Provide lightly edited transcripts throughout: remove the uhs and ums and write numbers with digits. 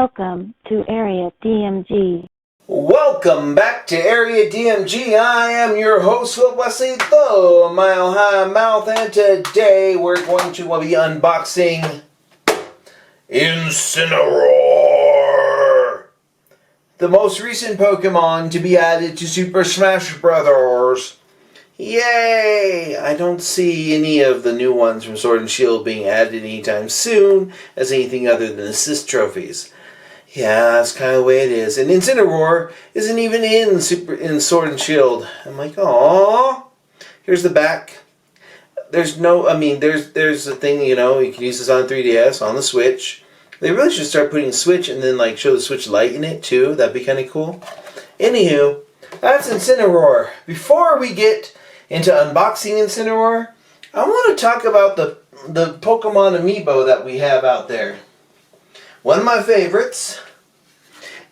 Welcome to Area DMG. Welcome back to Area DMG. I am your host, Phil Wesley, the Mile High Mouth, and today we're going to be unboxing Incineroar, the most recent Pokemon to be added to Super Smash Bros. Yay! I don't see any of the new ones from Sword and Shield being added anytime soon as anything other than assist trophies. Yeah, that's kind of the way it is. And Incineroar isn't even in Sword and Shield. I'm like, aww. Here's the back. There's a thing, you can use this on 3DS, on the Switch. They really should start putting Switch and then show the Switch Lite in it too. That'd be kind of cool. Anywho, that's Incineroar. Before we get into unboxing Incineroar, I want to talk about the Pokemon Amiibo that we have out there. One of my favorites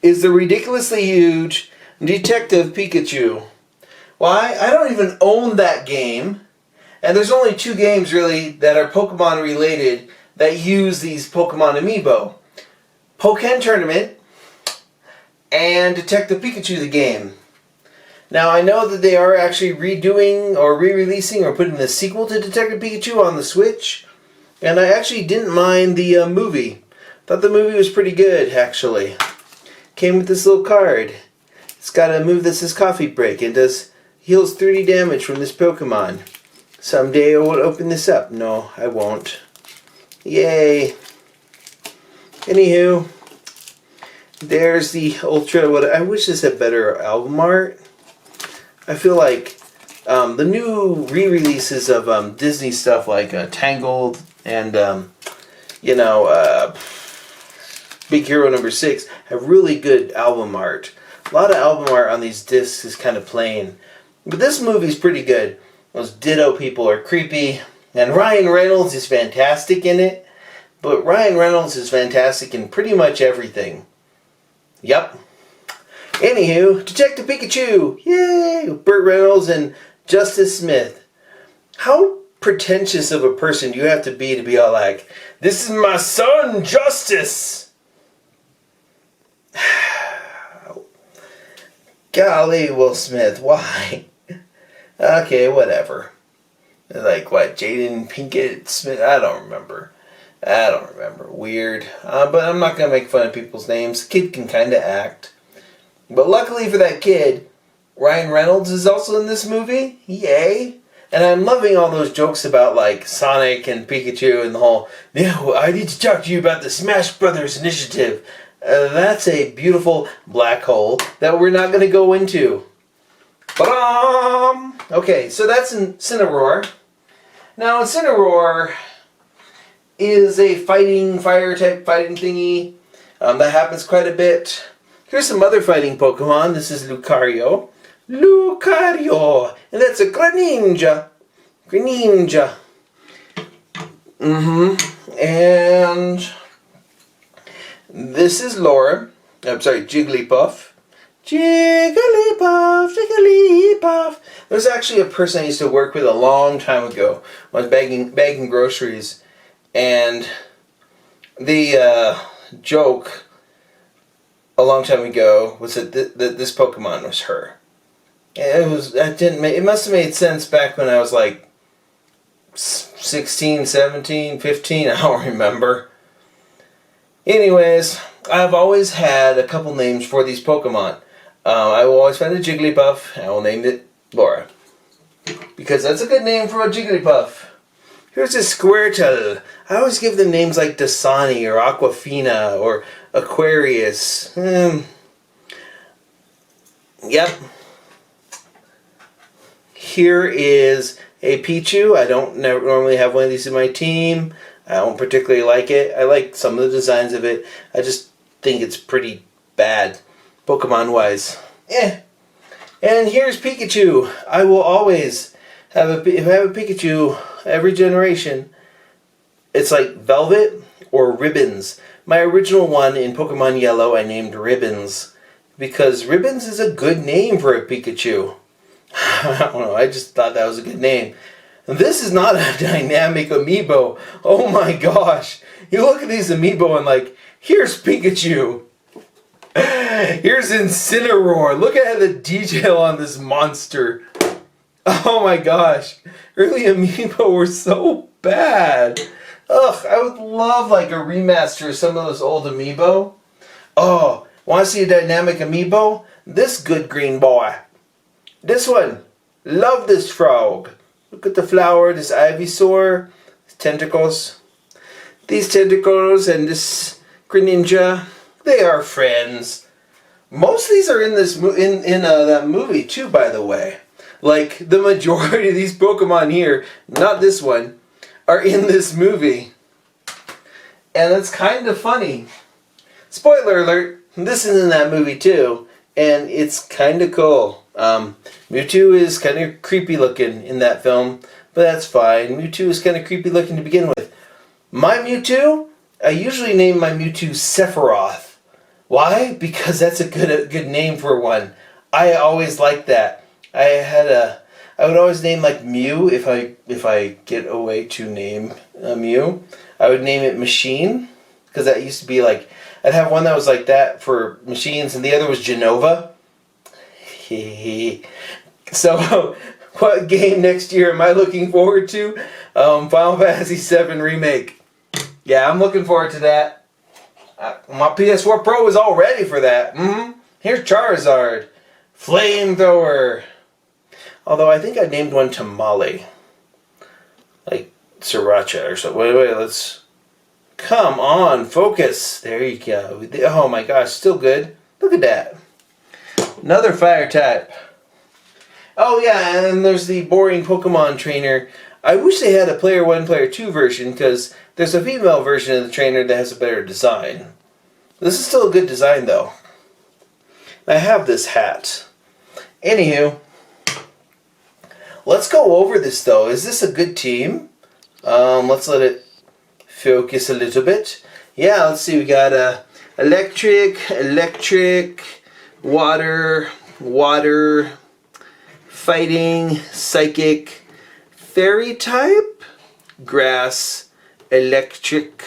is the ridiculously huge Detective Pikachu. Why? I don't even own that game, and there's only two games really that are Pokemon related that use these Pokemon Amiibo. Pokken Tournament and Detective Pikachu the game. Now I know that they are actually redoing or re-releasing or putting the sequel to Detective Pikachu on the Switch, and I actually didn't mind the movie. Thought the movie was pretty good, actually. Came with this little card. It's got a move that says coffee break and heals 30 damage from this Pokemon. Someday I will open this up. No, I won't. Yay. Anywho, there's the Ultra. I wish this had better album art. I feel like the new re-releases of Disney stuff like Tangled and Big Hero number 6 have really good album art. A lot of album art on these discs is kind of plain. But this movie's pretty good. Those Ditto people are creepy. And Ryan Reynolds is fantastic in it. But Ryan Reynolds is fantastic in pretty much everything. Yep. Anywho, Detective Pikachu! Yay! Burt Reynolds and Justice Smith. How pretentious of a person do you have to be all like, "This is my son, Justice!" Golly, Will Smith, why? Okay, whatever. Like what, Jaden Pinkett Smith? I don't remember. Weird. But I'm not going to make fun of people's names. The kid can kind of act. But luckily for that kid, Ryan Reynolds is also in this movie. Yay. And I'm loving all those jokes about Sonic and Pikachu and the whole, "No, I need to talk to you about the Smash Brothers initiative." That's a beautiful black hole that we're not going to go into. Ba-dum! Okay, so that's Incineroar. Now, Incineroar is a fire-type fighting thingy. That happens quite a bit. Here's some other fighting Pokemon. This is Lucario. And that's a Greninja. And this is Jigglypuff. Jigglypuff. There's actually a person I used to work with a long time ago when I was bagging groceries, and the joke a long time ago was that this Pokemon was her. It must have made sense back when I was 16, 17, 15, I don't remember. Anyways, I've always had a couple names for these Pokemon. I will always find a Jigglypuff, and I will name it Laura. Because that's a good name for a Jigglypuff. Here's a Squirtle. I always give them names like Dasani or Aquafina or Aquarius. Yep. Here is a Pichu. I don't normally have one of these in my team. I don't particularly like it. I like some of the designs of it. I just think it's pretty bad, Pokemon-wise. And here's Pikachu. I will always have if I have a Pikachu every generation, it's like Velvet or Ribbons. My original one in Pokemon Yellow I named Ribbons because Ribbons is a good name for a Pikachu. I don't know, I just thought that was a good name. This is not a dynamic amiibo. Oh my gosh. You look at these Amiibo and like, here's Pikachu. Here's Incineroar. Look at the detail on this monster. Oh my gosh. Early Amiibo were so bad. Ugh, I would love like a remaster of some of those old Amiibo. Oh, want to see a dynamic Amiibo? This good green boy. This one. Love this frog. Look at the flower, this Ivysaur, tentacles. These tentacles and this Greninja, they are friends. Most of these are in this that movie too, by the way. Like the majority of these Pokemon here, not this one, are in this movie. And it's kind of funny. Spoiler alert, this is in that movie too, and it's kind of cool. Mewtwo is kind of creepy looking in that film, but that's fine. Mewtwo is kind of creepy looking to begin with. My Mewtwo, I usually name my Mewtwo Sephiroth. Why? Because that's a good name for one. I always liked that. I would always name like Mew if I get a way to name a Mew. I would name it Machine, because that used to be like, I'd have one that was like that for machines, and the other was Genova. So, what game next year am I looking forward to? Final Fantasy VII Remake. Yeah, I'm looking forward to that. My PS4 Pro is all ready for that. Here's Charizard. Flamethrower. Although I think I named one Tamale. Like Sriracha or something. Wait, let's... Come on, focus. There you go. Oh my gosh, still good. Look at that. Another fire type. Oh yeah, and there's the boring Pokemon trainer. I wish they had a Player 1, Player 2 version, because there's a female version of the trainer that has a better design. This is still a good design though. I have this hat. Anywho, let's go over this though. Is this a good team? Let's let it focus a little bit. Yeah, let's see. We got electric, water, fighting, psychic, fairy type, grass, electric,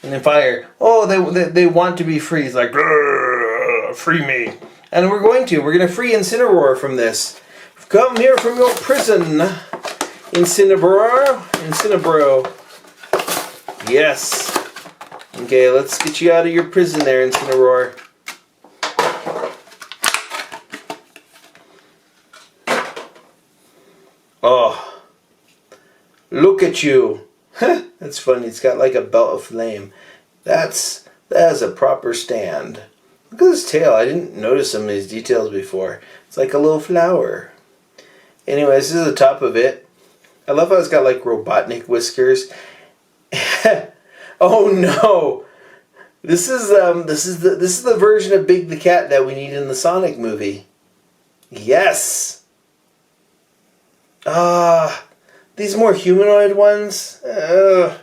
and then fire. Oh, they want to be free. It's like, free me. And we're going to free Incineroar from this. Come here from your prison, Incineroar. Yes. Okay, let's get you out of your prison there, Incineroar. Oh, look at you. That's funny. It's got like a belt of flame. That is a proper stand. Look at his tail. I didn't notice some of these details before. It's like a little flower. Anyways, this is the top of it. I love how it's got like Robotnik whiskers. Oh no! This is the version of Big the Cat that we need in the Sonic movie. Yes. These more humanoid ones. I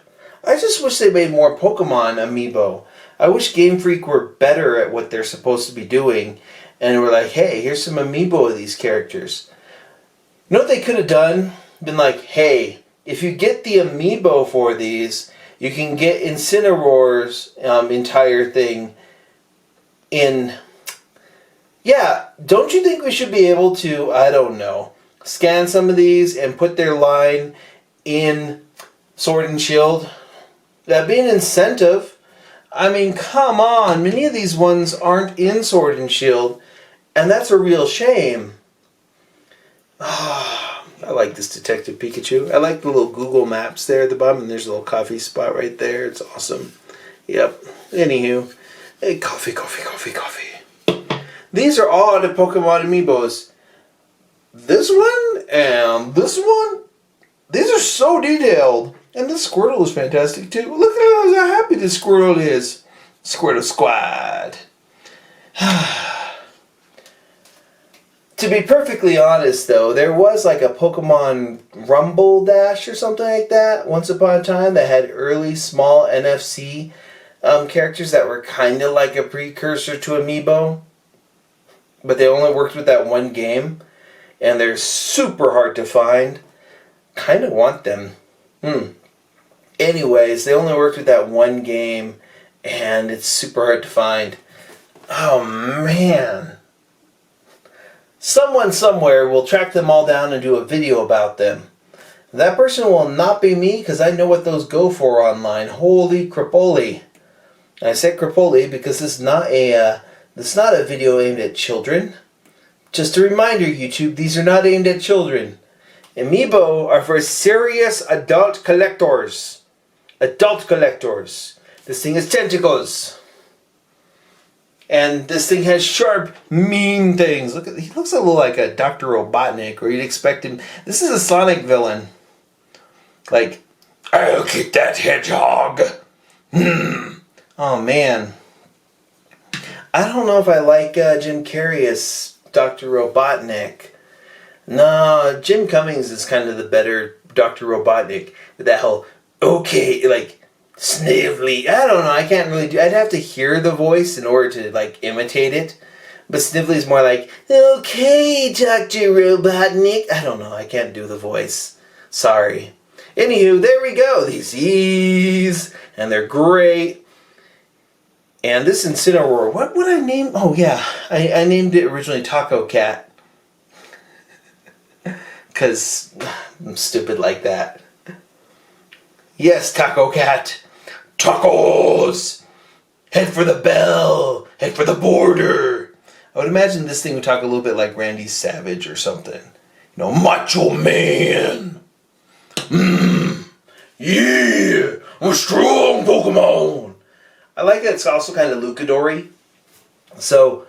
just wish they made more Pokemon Amiibo. I wish Game Freak were better at what they're supposed to be doing, and were like, hey, here's some Amiibo of these characters. You know what they could have done? Been like, hey, if you get the Amiibo for these, you can get Incineroar's entire thing in... Yeah, don't you think we should be able to, I don't know, scan some of these and put their line in Sword and Shield? That'd be an incentive. I mean, come on. Many of these ones aren't in Sword and Shield, and that's a real shame. I like this Detective Pikachu. I like the little Google Maps there at the bottom, and there's a little coffee spot right there. It's awesome. Yep. Anywho, hey, coffee. These are all the Pokemon Amiibos. This one and this one, these are so detailed. And this Squirtle is fantastic too. Look at how happy this Squirtle is. Squirtle Squad. To be perfectly honest though, there was like a Pokemon Rumble Dash or something like that once upon a time that had early small NFC characters that were kind of like a precursor to Amiibo. But they only worked with that one game. And they're super hard to find. Kind of want them. Anyways, they only worked with that one game, and it's super hard to find. Oh man. Someone somewhere will track them all down and do a video about them. That person will not be me, because I know what those go for online. Holy crapoli. I said crapoli because this is not a video aimed at children. Just a reminder, YouTube, these are not aimed at children. Amiibo are for serious adult collectors. Adult collectors. This thing has tentacles. And this thing has sharp, mean things. Look, he looks a little like a Dr. Robotnik, or you'd expect him. This is a Sonic villain. Like, I'll get that hedgehog. Oh man. I don't know if I like Jim Carrey as Dr. Robotnik. No, Jim Cummings is kind of the better Dr. Robotnik. With that whole, okay, like, Snively. I don't know, I can't really do. I'd have to hear the voice in order to, like, imitate it. But Snively's more like, okay, Dr. Robotnik. I don't know, I can't do the voice. Sorry. Anywho, there we go. These E's. And they're great. And this Incineroar, what would I name? Oh yeah, I named it originally Taco Cat. Because I'm stupid like that. Yes, Taco Cat. Tacos! Head for the bell! Head for the border! I would imagine this thing would talk a little bit like Randy Savage or something. You know, Macho Man! Yeah! I'm a strong Pokemon! I like that it's also kind of Lucadori. So,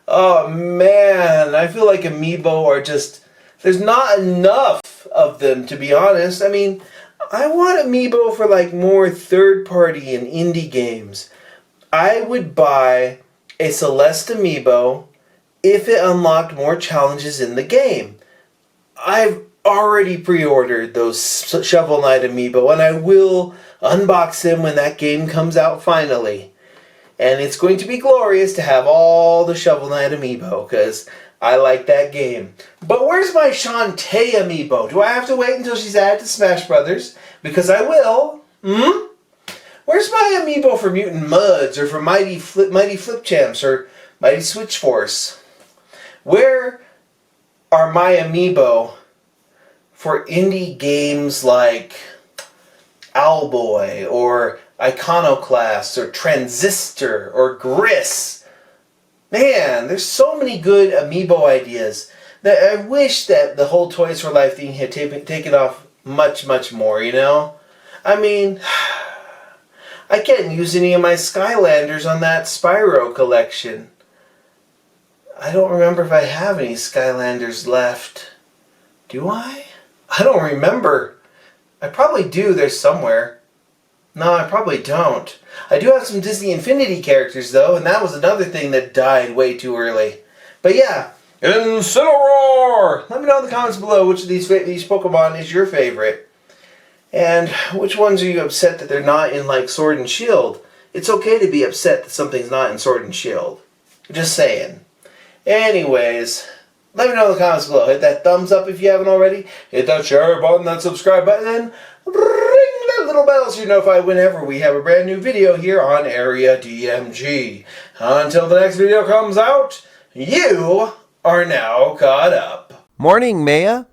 oh man, I feel like Amiibo are just, there's not enough of them, to be honest. I mean, I want Amiibo for like more third-party and indie games. I would buy a Celeste Amiibo if it unlocked more challenges in the game. I've already pre-ordered those Shovel Knight Amiibo, and I will unbox them when that game comes out finally. And it's going to be glorious to have all the Shovel Knight Amiibo, because I like that game. But where's my Shantae Amiibo? Do I have to wait until she's added to Smash Brothers? Because I will. Where's my Amiibo for Mutant Muds, or for Mighty Flip Champs, or Mighty Switch Force? Where are my Amiibo for indie games like Owlboy, or Iconoclast, or Transistor, or Gris? Man, there's so many good Amiibo ideas that I wish that the whole Toys for Life thing had taken off much, much more, you know? I mean, I can't use any of my Skylanders on that Spyro collection. I don't remember if I have any Skylanders left. Do I? I don't remember. I probably do. There's somewhere. No, I probably don't. I do have some Disney Infinity characters, though, and that was another thing that died way too early. But yeah, Incineroar! Let me know in the comments below which of these Pokemon is your favorite. And which ones are you upset that they're not in, like, Sword and Shield? It's okay to be upset that something's not in Sword and Shield. Just saying. Anyways, let me know in the comments below. Hit that thumbs up if you haven't already. Hit that share button, that subscribe button, and ring that little bell so you're notified whenever we have a brand new video here on Area DMG. Until the next video comes out, you are now caught up. Morning, Maya.